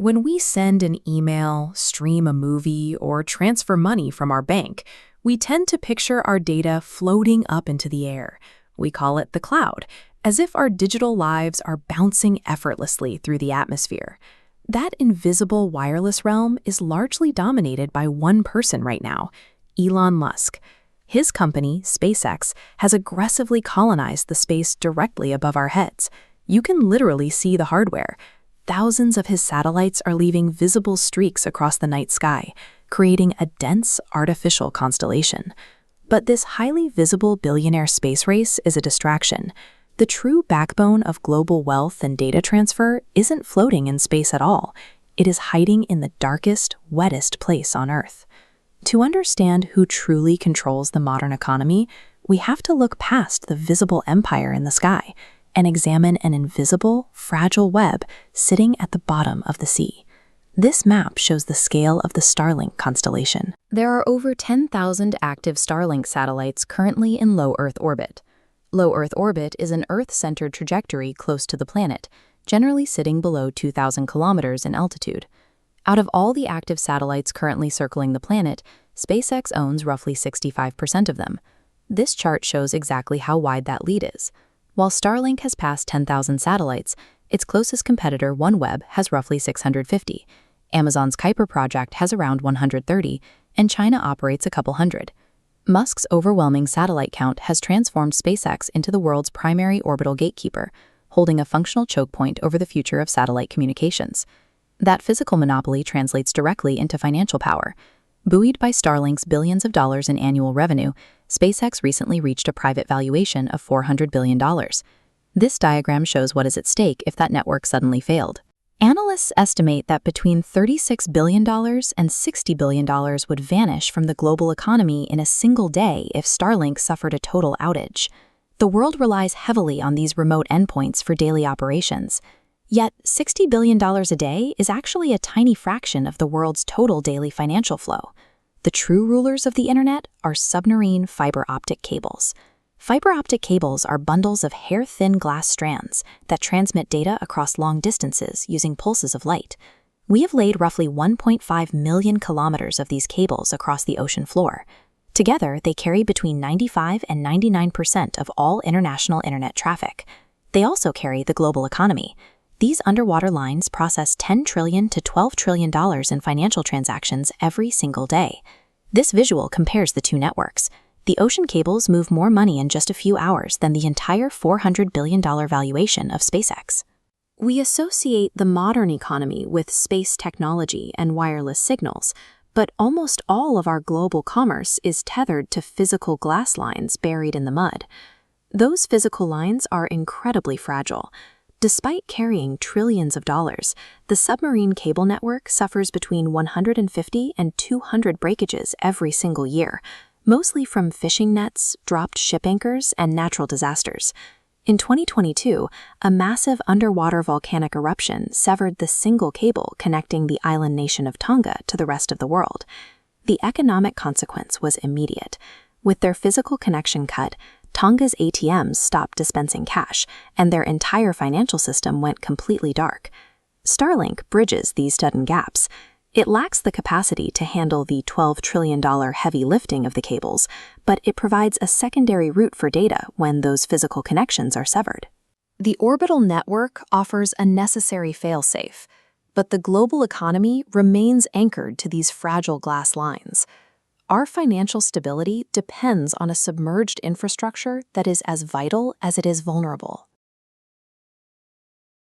When we send an email, stream a movie, or transfer money from our bank, we tend to picture our data floating up into the air. We call it the cloud, as if our digital lives are bouncing effortlessly through the atmosphere. That invisible wireless realm is largely dominated by one person right now, Elon Musk. His company, SpaceX, has aggressively colonized the space directly above our heads. You can literally see the hardware. Thousands of his satellites are leaving visible streaks across the night sky, creating a dense, artificial constellation. But this highly visible billionaire space race is a distraction. The true backbone of global wealth and data transfer isn't floating in space at all. It is hiding in the darkest, wettest place on Earth. To understand who truly controls the modern economy, we have to look past the visible empire in the sky and examine an invisible, fragile web sitting at the bottom of the sea. This map shows the scale of the Starlink constellation. There are over 10,000 active Starlink satellites currently in low Earth orbit. Low Earth orbit is an Earth-centered trajectory close to the planet, generally sitting below 2,000 kilometers in altitude. Out of all the active satellites currently circling the planet, SpaceX owns roughly 65% of them. This chart shows exactly how wide that lead is. While Starlink has passed 10,000 satellites, its closest competitor, OneWeb, has roughly 650. Amazon's Kuiper project has around 130, and China operates a couple hundred. Musk's overwhelming satellite count has transformed SpaceX into the world's primary orbital gatekeeper, holding a functional choke point over the future of satellite communications. That physical monopoly translates directly into financial power. Buoyed by Starlink's billions of dollars in annual revenue, SpaceX recently reached a private valuation of $400 billion. This diagram shows what is at stake if that network suddenly failed. Analysts estimate that between $36 billion and $60 billion would vanish from the global economy in a single day if Starlink suffered a total outage. The world relies heavily on these remote endpoints for daily operations. Yet, $60 billion a day is actually a tiny fraction of the world's total daily financial flow. The true rulers of the internet are submarine fiber optic cables. Fiber optic cables are bundles of hair-thin glass strands that transmit data across long distances using pulses of light. We have laid roughly 1.5 million kilometers of these cables across the ocean floor. Together, they carry between 95 and 99% of all international internet traffic. They also carry the global economy. These underwater lines process $10 trillion to $12 trillion in financial transactions every single day. This visual compares the two networks. The ocean cables move more money in just a few hours than the entire $400 billion valuation of SpaceX. We associate the modern economy with space technology and wireless signals, but almost all of our global commerce is tethered to physical glass lines buried in the mud. Those physical lines are incredibly fragile. Despite carrying trillions of dollars, the submarine cable network suffers between 150 and 200 breakages every single year, mostly from fishing nets, dropped ship anchors, and natural disasters. In 2022, a massive underwater volcanic eruption severed the single cable connecting the island nation of Tonga to the rest of the world. The economic consequence was immediate. With their physical connection cut, Tonga's ATMs stopped dispensing cash, and their entire financial system went completely dark. Starlink bridges these sudden gaps. It lacks the capacity to handle the $12 trillion heavy lifting of the cables, but it provides a secondary route for data when those physical connections are severed. The orbital network offers a necessary failsafe, but the global economy remains anchored to these fragile glass lines. Our financial stability depends on a submerged infrastructure that is as vital as it is vulnerable.